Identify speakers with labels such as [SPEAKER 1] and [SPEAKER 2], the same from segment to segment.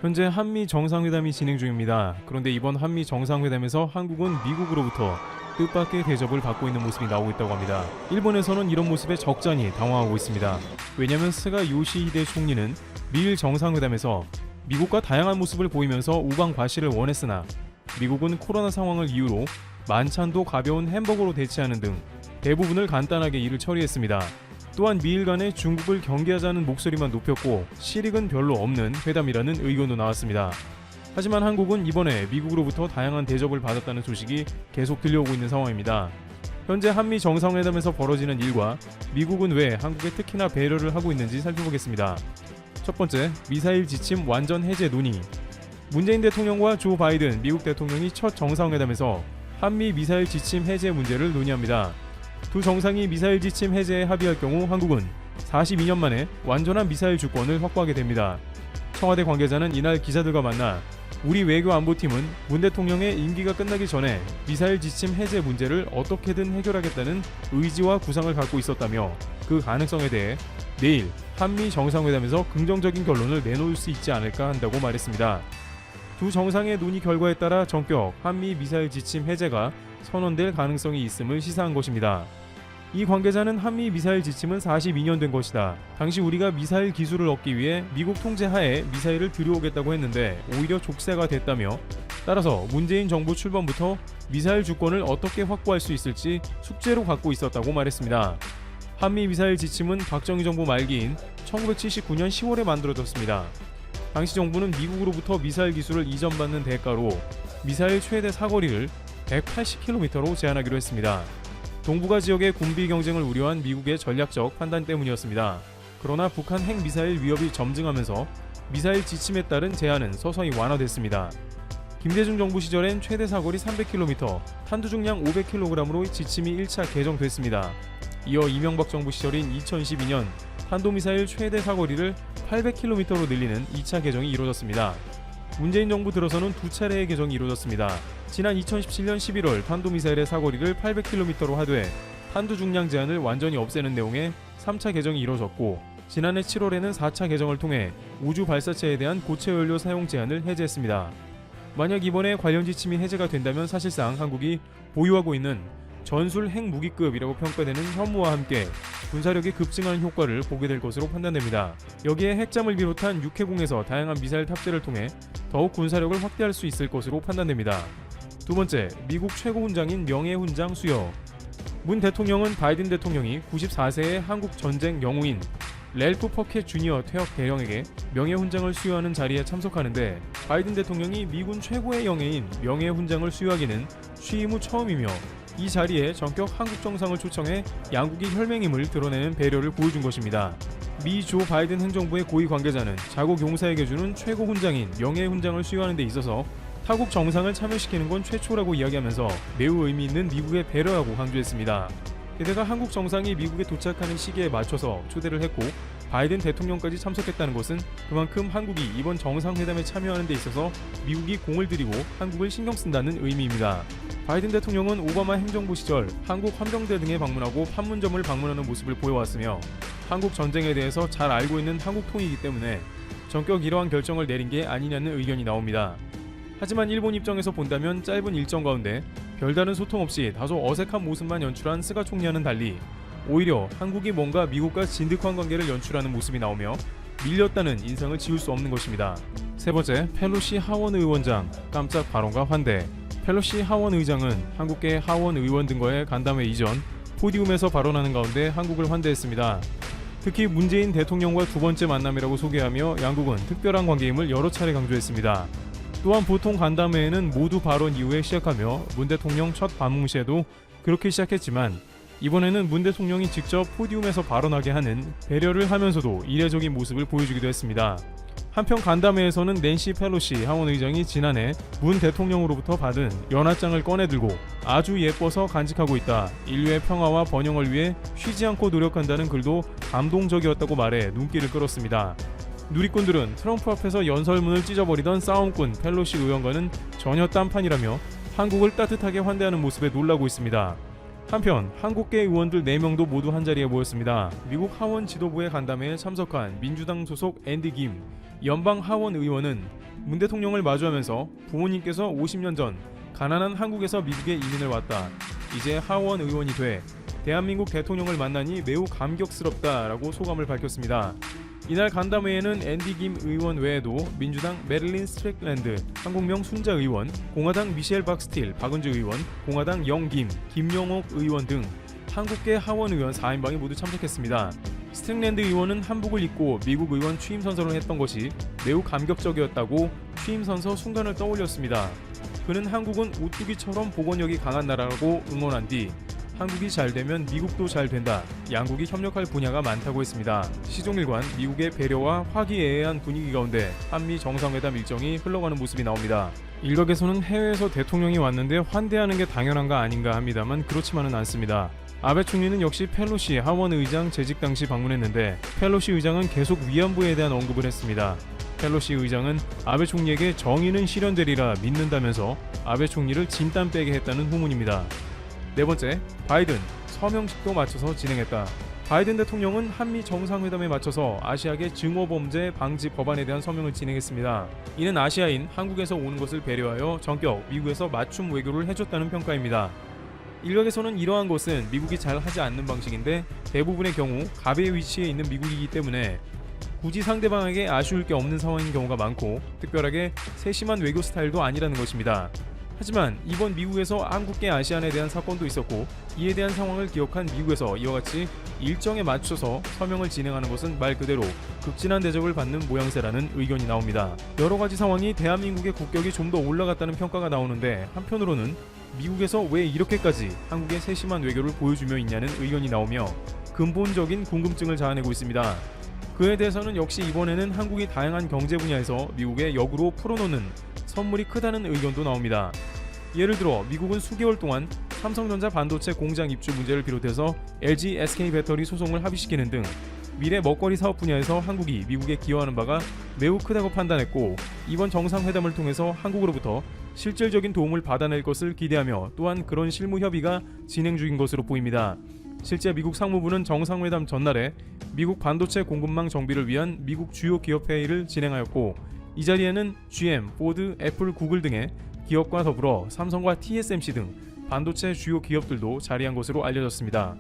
[SPEAKER 1] 현재 한미 정상회담이 진행 중입니다. 그런데 이번 한미 정상회담에서 한국은 미국으로부터 뜻밖의 대접을 받고 있는 모습이 나오고 있다고 합니다. 일본에서는 이런 모습에 적잖이 당황하고 있습니다. 왜냐하면 스가 요시히데 총리는 미일 정상회담에서 미국과 다양한 모습을 보이면서 우방 과시를 원했으나 미국은 코로나 상황을 이유로 만찬도 가벼운 햄버거로 대체하는 등 대부분을 간단하게 일을 처리했습니다. 또한 미일 간에 중국을 경계하자는 목소리만 높였고 실익은 별로 없는 회담이라는 의견도 나왔습니다. 하지만 한국은 이번에 미국으로부터 다양한 대접을 받았다는 소식이 계속 들려오고 있는 상황입니다. 현재 한미 정상회담에서 벌어지는 일과 미국은 왜 한국에 특히나 배려를 하고 있는지 살펴보겠습니다. 첫 번째, 미사일 지침 완전 해제 논의. 문재인 대통령과 조 바이든 미국 대통령이 첫 정상회담에서 한미 미사일 지침 해제 문제를 논의합니다. 두 정상이 미사일 지침 해제에 합의할 경우 한국은 42년 만에 완전한 미사일 주권을 확보하게 됩니다. 청와대 관계자는 이날 기자들과 만나 우리 외교안보팀은 문 대통령의 임기가 끝나기 전에 미사일 지침 해제 문제를 어떻게든 해결하겠다는 의지와 구상을 갖고 있었다며 그 가능성에 대해 내일 한미 정상회담에서 긍정적인 결론을 내놓을 수 있지 않을까 한다고 말했습니다. 두 정상의 논의 결과에 따라 전격 한미 미사일 지침 해제가 선언될 가능성이 있음을 시사한 것입니다. 이 관계자는 한미 미사일 지침은 42년 된 것이다. 당시 우리가 미사일 기술을 얻기 위해 미국 통제 하에 미사일을 들여오겠다고 했는데 오히려 족쇄가 됐다며 따라서 문재인 정부 출범부터 미사일 주권을 어떻게 확보할 수 있을지 숙제로 갖고 있었다고 말했습니다. 한미 미사일 지침은 박정희 정부 말기인 1979년 10월에 만들어졌습니다. 당시 정부는 미국으로부터 미사일 기술을 이전받는 대가로 미사일 최대 사거리를 180km로 제한하기로 했습니다. 동북아 지역의 군비 경쟁을 우려한 미국의 전략적 판단 때문이었습니다. 그러나 북한 핵미사일 위협이 점증하면서 미사일 지침에 따른 제한은 서서히 완화됐습니다. 김대중 정부 시절엔 최대 사거리 300km, 탄두 중량 500kg으로 지침이 1차 개정됐습니다. 이어 이명박 정부 시절인 2012년 탄도미사일 최대 사거리를 800km로 늘리는 2차 개정이 이루어졌습니다. 문재인 정부 들어서는 두 차례의 개정이 이루어졌습니다. 지난 2017년 11월 탄도미사일의 사거리를 800km로 하되 탄두 중량 제한을 완전히 없애는 내용의 3차 개정이 이루어졌고 지난해 7월에는 4차 개정을 통해 우주 발사체에 대한 고체 연료 사용 제한을 해제했습니다. 만약 이번에 관련 지침이 해제가 된다면 사실상 한국이 보유하고 있는 전술 핵무기급이라고 평가되는 현무와 함께 군사력이 급증하는 효과를 보게 될 것으로 판단됩니다. 여기에 핵잠을 비롯한 육해공에서 다양한 미사일 탑재를 통해 더욱 군사력을 확대할 수 있을 것으로 판단됩니다. 두 번째, 미국 최고훈장인 명예훈장 수여. 문 대통령은 바이든 대통령이 94세의 한국 전쟁 영웅인 랠프 퍼켓 주니어 퇴역 대령에게 명예훈장을 수여하는 자리에 참석하는데 바이든 대통령이 미군 최고의 영예인 명예훈장을 수여하기는 취임 후 처음이며 이 자리에 전격 한국 정상을 초청해 양국이 혈맹임을 드러내는 배려를 보여준 것입니다. 미 조 바이든 행정부의 고위 관계자는 자국 용사에게 주는 최고 훈장인 명예훈장을 수여하는 데 있어서 타국 정상을 참여시키는 건 최초라고 이야기하면서 매우 의미 있는 미국의 배려라고 강조했습니다. 게다가 한국 정상이 미국에 도착하는 시기에 맞춰서 초대를 했고 바이든 대통령까지 참석했다는 것은 그만큼 한국이 이번 정상회담에 참여하는 데 있어서 미국이 공을 들이고 한국을 신경 쓴다는 의미입니다. 바이든 대통령은 오바마 행정부 시절 한국 환병대 등에 방문하고 판문점을 방문하는 모습을 보여왔으며 한국 전쟁에 대해서 잘 알고 있는 한국통이기 때문에 전격 이러한 결정을 내린 게 아니냐는 의견이 나옵니다. 하지만 일본 입장에서 본다면 짧은 일정 가운데 별다른 소통 없이 다소 어색한 모습만 연출한 스가 총리와는 달리 오히려 한국이 뭔가 미국과 진득한 관계를 연출하는 모습이 나오며 밀렸다는 인상을 지울 수 없는 것입니다. 세 번째, 펠로시 하원 의원장 깜짝 발언과 환대. 펠로시 하원 의장은 한국계 하원 의원 등과의 간담회 이전 포디움에서 발언하는 가운데 한국을 환대했습니다. 특히 문재인 대통령과 두 번째 만남이라고 소개하며 양국은 특별한 관계임을 여러 차례 강조했습니다. 또한 보통 간담회에는 모두 발언 이후에 시작하며 문 대통령 첫 방문 시에도 그렇게 시작했지만 이번에는 문 대통령이 직접 포디움에서 발언하게 하는 배려를 하면서도 이례적인 모습을 보여주기도 했습니다. 한편 간담회에서는 낸시 펠로시 하원 의장이 지난해 문 대통령으로부터 받은 연하장을 꺼내들고 아주 예뻐서 간직하고 있다. 인류의 평화와 번영을 위해 쉬지 않고 노력한다는 글도 감동적이었다고 말해 눈길을 끌었습니다. 누리꾼들은 트럼프 앞에서 연설문을 찢어버리던 싸움꾼 펠로시 의원과는 전혀 딴판이라며 한국을 따뜻하게 환대하는 모습에 놀라고 있습니다. 한편 한국계 의원들 4명도 모두 한자리에 모였습니다. 미국 하원 지도부의 간담회에 참석한 민주당 소속 앤디 김, 연방 하원 의원은 문 대통령을 마주하면서 부모님께서 50년 전 가난한 한국에서 미국에 이민을 왔다. 이제 하원 의원이 돼 대한민국 대통령을 만나니 매우 감격스럽다라고 소감을 밝혔습니다. 이날 간담회에는 앤디 김 의원 외에도 민주당 메릴린 스트릭랜드, 한국명 순자 의원, 공화당 미셸 박스틸, 박은주 의원, 공화당 영김, 김영옥 의원 등 한국계 하원 의원 4인방이 모두 참석했습니다. 스트릭랜드 의원은 한복을 입고 미국 의원 취임 선서를 했던 것이 매우 감격적이었다고 취임 선서 순간을 떠올렸습니다. 그는 한국은 오뚜기처럼 복원력이 강한 나라라고 응원한 뒤 한국이 잘 되면 미국도 잘 된다. 양국이 협력할 분야가 많다고 했습니다. 시종일관 미국의 배려와 화기애애한 분위기 가운데 한미 정상회담 일정이 흘러가는 모습이 나옵니다. 일각에서는 해외에서 대통령이 왔는데 환대하는 게 당연한가 아닌가 합니다만 그렇지만은 않습니다. 아베 총리는 역시 펠로시 하원 의장 재직 당시 방문했는데 펠로시 의장은 계속 위안부에 대한 언급을 했습니다. 펠로시 의장은 아베 총리에게 정의는 실현되리라 믿는다면서 아베 총리를 진땀 빼게 했다는 후문입니다. 네 번째, 바이든 서명식도 맞춰서 진행했다. 바이든 대통령은 한미 정상회담에 맞춰서 아시아계 증오범죄 방지 법안에 대한 서명을 진행했습니다. 이는 아시아인 한국에서 오는 것을 배려하여 전격 미국에서 맞춤 외교를 해줬다는 평가입니다. 일각에서는 이러한 것은 미국이 잘 하지 않는 방식인데 대부분의 경우 갑의 위치에 있는 미국이기 때문에 굳이 상대방에게 아쉬울 게 없는 상황인 경우가 많고 특별하게 세심한 외교 스타일도 아니라는 것입니다. 하지만 이번 미국에서 한국계 아시안에 대한 사건도 있었고 이에 대한 상황을 기억한 미국에서 이와 같이 일정에 맞춰서 서명을 진행하는 것은 말 그대로 극진한 대접을 받는 모양새라는 의견이 나옵니다. 여러 가지 상황이 대한민국의 국격이 좀 더 올라갔다는 평가가 나오는데 한편으로는 미국에서 왜 이렇게까지 한국의 세심한 외교를 보여주며 있냐는 의견이 나오며 근본적인 궁금증을 자아내고 있습니다. 그에 대해서는 역시 이번에는 한국이 다양한 경제 분야에서 미국에 역으로 풀어놓는 선물이 크다는 의견도 나옵니다. 예를 들어 미국은 수개월 동안 삼성전자 반도체 공장 입주 문제를 비롯해서 LG, SK 배터리 소송을 합의시키는 등 미래 먹거리 사업 분야에서 한국이 미국에 기여하는 바가 매우 크다고 판단했고 이번 정상회담을 통해서 한국으로부터 실질적인 도움을 받아낼 것을 기대하며 또한 그런 실무 협의가 진행 중인 것으로 보입니다. 실제 미국 상무부는 정상회담 전날에 미국 반도체 공급망 정비를 위한 미국 주요 기업 회의를 진행하였고 이 자리에는 GM, 포드, 애플, 구글 등의 기업과 더불어 삼성과 TSMC 등 반도체 주요 기업들도 자리한 것으로 알려졌습니다.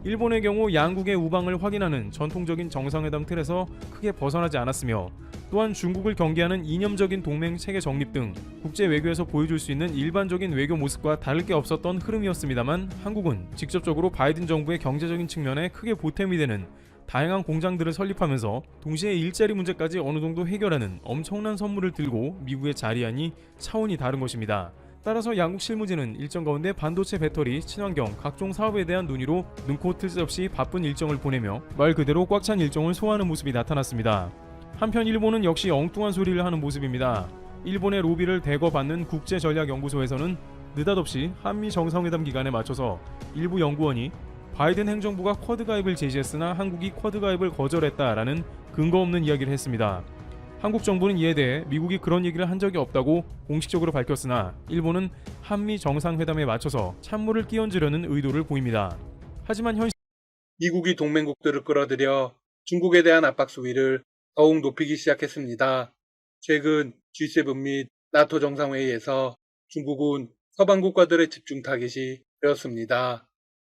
[SPEAKER 1] 일본의 경우 양국의 우방을 확인하는 전통적인 정상회담 틀에서 크게 벗어나지 않았으며 또한 중국을 경계하는 이념적인 동맹 체계 정립 등 국제 외교에서 보여줄 수 있는 일반적인 외교 모습과 다를 게 없었던 흐름이었습니다만 한국은 직접적으로 바이든 정부의 경제적인 측면에 크게 보탬이 되는 다양한 공장들을 설립하면서 동시에 일자리 문제까지 어느 정도 해결하는 엄청난 선물을 들고 미국에 자리하니 차원이 다른 것입니다. 따라서 양국 실무진은 일정 가운데 반도체 배터리, 친환경, 각종 사업에 대한 논의로 눈코 뜰 새 없이 바쁜 일정을 보내며 말 그대로 꽉 찬 일정을 소화하는 모습이 나타났습니다. 한편 일본은 역시 엉뚱한 소리를 하는 모습입니다. 일본의 로비를 대거 받는 국제전략연구소에서는 느닷없이 한미 정상회담 기간에 맞춰서 일부 연구원이 바이든 행정부가 쿼드 가입을 제시했으나 한국이 쿼드 가입을 거절했다라는 근거 없는 이야기를 했습니다. 한국 정부는 이에 대해 미국이 그런 얘기를 한 적이 없다고 공식적으로 밝혔으나 일본은 한미 정상회담에 맞춰서 찬물을 끼얹으려는 의도를 보입니다. 하지만
[SPEAKER 2] 미국이 동맹국들을 끌어들여 중국에 대한 압박 수위를 더욱 높이기 시작했습니다. 최근 G7 및 나토 정상회의에서 중국은 서방 국가들의 집중 타깃이 되었습니다.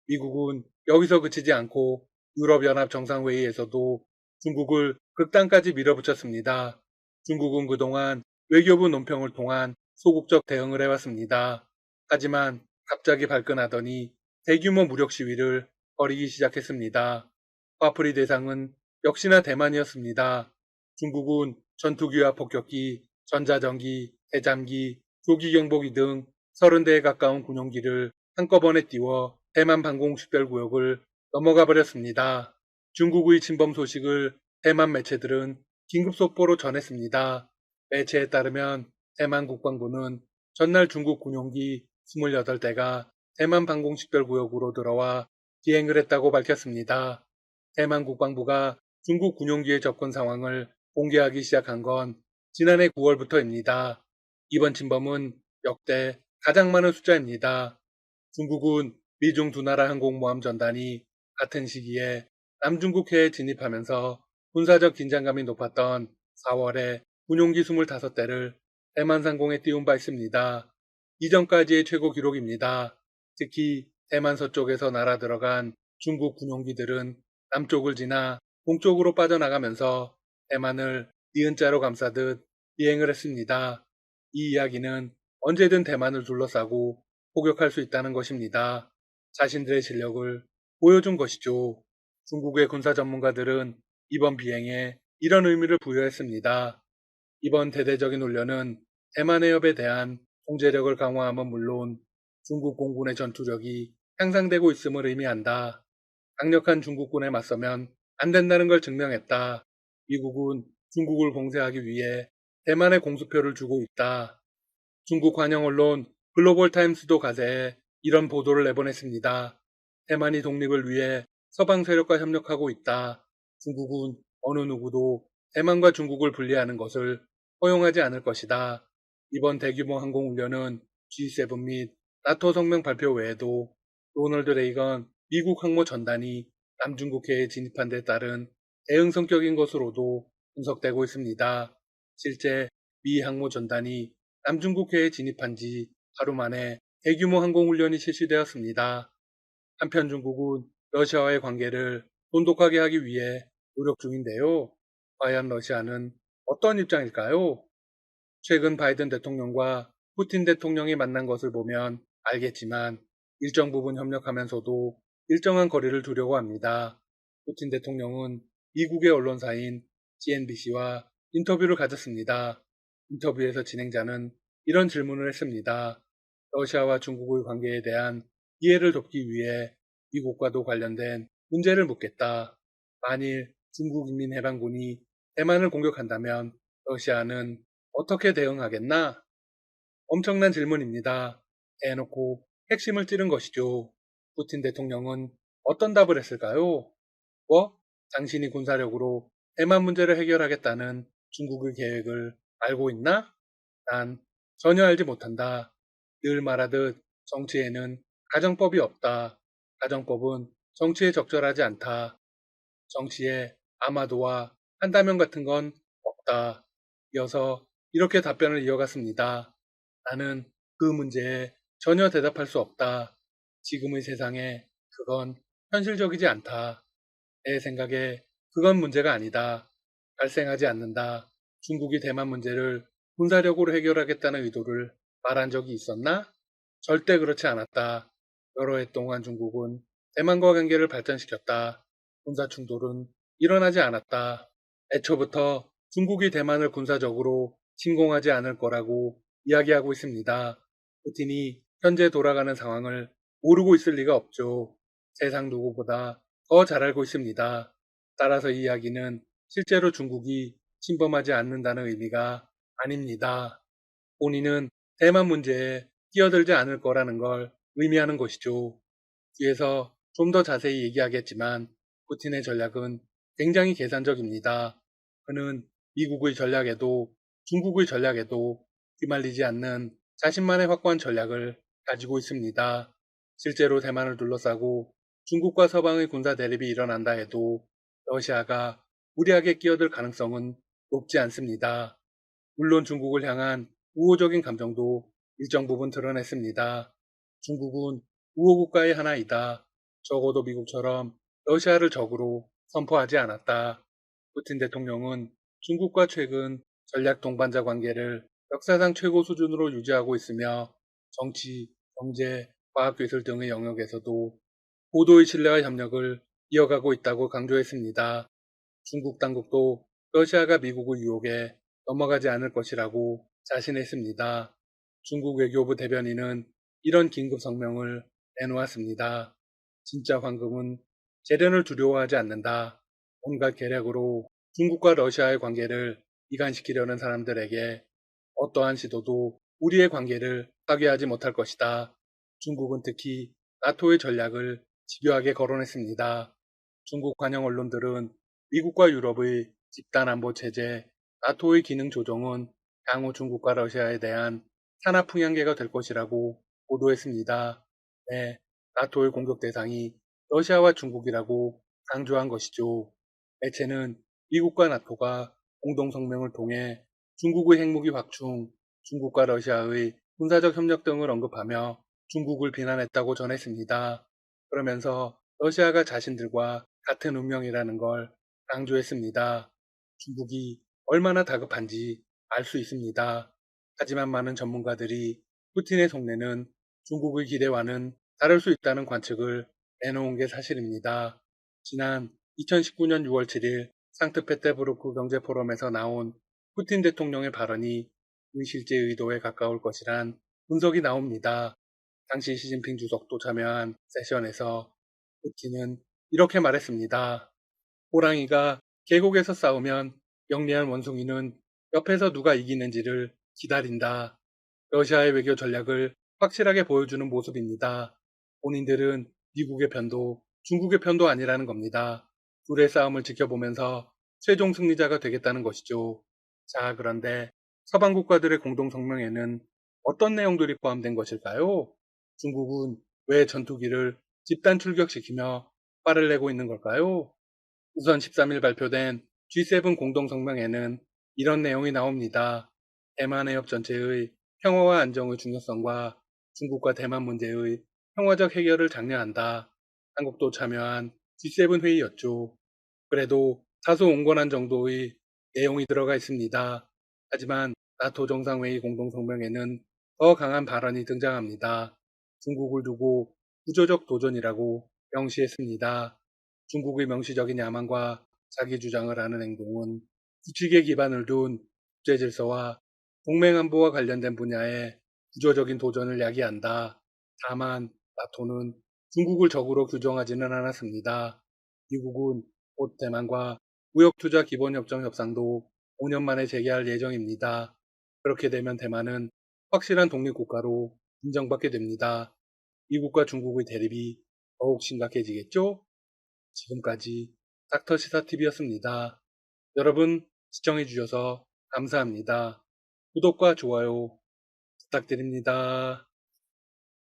[SPEAKER 2] 미국은 여기서 그치지 않고 유럽연합 정상회의에서도 중국을 극단까지 밀어붙였습니다. 중국은 그동안 외교부 논평을 통한 소극적 대응을 해왔습니다. 하지만 갑자기 발끈하더니 대규모 무력 시위를 벌이기 시작했습니다. 화풀이 대상은 역시나 대만이었습니다. 중국은 전투기와 폭격기, 전자전기, 대잠기, 조기경보기 등 30대에 가까운 군용기를 한꺼번에 띄워 대만 방공식별구역을 넘어가 버렸습니다. 중국의 침범 소식을 대만 매체들은 긴급 속보로 전했습니다. 매체에 따르면 대만 국방부는 전날 중국 군용기 28대가 대만 방공식별구역으로 들어와 비행을 했다고 밝혔습니다. 대만 국방부가 중국 군용기의 접근 상황을 공개하기 시작한 건 지난해 9월부터입니다. 이번 침범은 역대 가장 많은 숫자입니다. 중국은 미중 두 나라 항공모함 전단이 같은 시기에 남중국해에 진입하면서 군사적 긴장감이 높았던 4월에 군용기 25대를 대만 상공에 띄운 바 있습니다. 이전까지의 최고 기록입니다. 특히 대만 서쪽에서 날아 들어간 중국 군용기들은 남쪽을 지나 동쪽으로 빠져나가면서 대만을 니은자로 감싸듯 비행을 했습니다. 이 이야기는 언제든 대만을 둘러싸고 포격할 수 있다는 것입니다. 자신들의 실력을 보여준 것이죠. 중국의 군사 전문가들은 이번 비행에 이런 의미를 부여했습니다. 이번 대대적인 훈련은 대만 해협에 대한 통제력을 강화함은 물론 중국 공군의 전투력이 향상되고 있음을 의미한다. 강력한 중국군에 맞서면 안 된다는 걸 증명했다. 미국은 중국을 봉쇄하기 위해 대만에 공수표를 주고 있다. 중국 관영 언론 글로벌 타임스도 가세에 이런 보도를 내보냈습니다. 대만이 독립을 위해 서방 세력과 협력하고 있다. 중국은 어느 누구도 대만과 중국을 분리하는 것을 허용하지 않을 것이다. 이번 대규모 항공훈련은 G7 및 나토 성명 발표 외에도 로널드 레이건 미국 항모 전단이 남중국해에 진입한 데 따른 대응 성격인 것으로도 분석되고 있습니다. 실제 미 항모 전단이 남중국해에 진입한 지 하루 만에 대규모 항공훈련이 실시되었습니다. 한편 중국은 러시아와의 관계를 돈독하게 하기 위해 노력 중인데요. 과연 러시아는 어떤 입장일까요? 최근 바이든 대통령과 푸틴 대통령이 만난 것을 보면 알겠지만 일정 부분 협력하면서도 일정한 거리를 두려고 합니다. 푸틴 대통령은 미국의 언론사인 CNBC와 인터뷰를 가졌습니다. 인터뷰에서 진행자는 이런 질문을 했습니다. 러시아와 중국의 관계에 대한 이해를 돕기 위해 미국과도 관련된 문제를 묻겠다. 만일 중국인민해방군이 대만을 공격한다면 러시아는 어떻게 대응하겠나? 엄청난 질문입니다. 대놓고 핵심을 찌른 것이죠. 푸틴 대통령은 어떤 답을 했을까요? 뭐? 당신이 군사력으로 대만 문제를 해결하겠다는 중국의 계획을 알고 있나? 난 전혀 알지 못한다. 늘 말하듯 정치에는 가정법이 없다. 가정법은 정치에 적절하지 않다. 정치에 아마도와 한다면 같은 건 없다. 이어서 이렇게 답변을 이어갔습니다. 나는 그 문제에 전혀 대답할 수 없다. 지금의 세상에 그건 현실적이지 않다. 내 생각에 그건 문제가 아니다. 발생하지 않는다. 중국이 대만 문제를 군사력으로 해결하겠다는 의도를 말한 적이 있었나? 절대 그렇지 않았다. 여러 해 동안 중국은 대만과 관계를 발전시켰다. 군사 충돌은 일어나지 않았다. 애초부터 중국이 대만을 군사적으로 침공하지 않을 거라고 이야기하고 있습니다. 푸틴이 현재 돌아가는 상황을 모르고 있을 리가 없죠. 세상 누구보다 더 잘 알고 있습니다. 따라서 이 이야기는 실제로 중국이 침범하지 않는다는 의미가 아닙니다. 본인은 대만 문제에 끼어들지 않을 거라는 걸 의미하는 것이죠. 뒤에서 좀 더 자세히 얘기하겠지만 푸틴의 전략은 굉장히 계산적입니다. 그는 미국의 전략에도 중국의 전략에도 휘말리지 않는 자신만의 확고한 전략을 가지고 있습니다. 실제로 대만을 둘러싸고 중국과 서방의 군사 대립이 일어난다 해도 러시아가 무리하게 끼어들 가능성은 높지 않습니다. 물론 중국을 향한 우호적인 감정도 일정 부분 드러냈습니다. 중국은 우호국가의 하나이다. 적어도 미국처럼 러시아를 적으로 선포하지 않았다. 푸틴 대통령은 중국과 최근 전략 동반자 관계를 역사상 최고 수준으로 유지하고 있으며 정치, 경제, 과학기술 등의 영역에서도 고도의 신뢰와 협력을 이어가고 있다고 강조했습니다. 중국 당국도 러시아가 미국의 유혹에 넘어가지 않을 것이라고 자신했습니다. 중국 외교부 대변인은 이런 긴급 성명을 내놓았습니다. 진짜 황금은 재련을 두려워하지 않는다. 온갖 계략으로 중국과 러시아의 관계를 이간시키려는 사람들에게 어떠한 시도도 우리의 관계를 파괴하지 못할 것이다. 중국은 특히 나토의 전략을 집요하게 거론했습니다. 중국 관영 언론들은 미국과 유럽의 집단 안보 체제, 나토의 기능 조정은 향후 중국과 러시아에 대한 산업 풍향계가 될 것이라고 보도했습니다. 네, 나토의 공격 대상이 러시아와 중국이라고 강조한 것이죠. 매체는 미국과 나토가 공동성명을 통해 중국의 핵무기 확충, 중국과 러시아의 군사적 협력 등을 언급하며 중국을 비난했다고 전했습니다. 그러면서 러시아가 자신들과 같은 운명이라는 걸 강조했습니다. 중국이 얼마나 다급한지 알 수 있습니다. 하지만 많은 전문가들이 푸틴의 속내는 중국의 기대와는 다를 수 있다는 관측을 내놓은 게 사실입니다. 지난 2019년 6월 7일 상트페테부르크 경제포럼에서 나온 푸틴 대통령의 발언이 그 실제 의도에 가까울 것이란 분석이 나옵니다. 당시 시진핑 주석도 참여한 세션에서 푸틴은 이렇게 말했습니다. 호랑이가 계곡에서 싸우면 영리한 원숭이는 옆에서 누가 이기는지를 기다린다. 러시아의 외교 전략을 확실하게 보여주는 모습입니다. 본인들은 미국의 편도 중국의 편도 아니라는 겁니다. 둘의 싸움을 지켜보면서 최종 승리자가 되겠다는 것이죠. 자, 그런데 서방 국가들의 공동성명에는 어떤 내용들이 포함된 것일까요? 중국은 왜 전투기를 집단 출격시키며 화를 내고 있는 걸까요? 우선 13일 발표된 G7 공동성명에는 이런 내용이 나옵니다. 대만 해협 전체의 평화와 안정의 중요성과 중국과 대만 문제의 평화적 해결을 장려한다. 한국도 참여한 G7 회의였죠. 그래도 다소 온건한 정도의 내용이 들어가 있습니다. 하지만 나토 정상회의 공동성명에는 더 강한 발언이 등장합니다. 중국을 두고 구조적 도전이라고 명시했습니다. 중국의 명시적인 야망과 자기 주장을 하는 행동은 규칙에 기반을 둔 국제 질서와 동맹 안보와 관련된 분야에 구조적인 도전을 야기한다. 다만 나토는 중국을 적으로 규정하지는 않았습니다. 미국은 곧 대만과 무역투자 기본협정 협상도 5년 만에 재개할 예정입니다. 그렇게 되면 대만은 확실한 독립국가로 인정받게 됩니다. 미국과 중국의 대립이 더욱 심각해지겠죠? 지금까지 닥터시사TV였습니다. 여러분 시청해주셔서 감사합니다. 구독과 좋아요 부탁드립니다.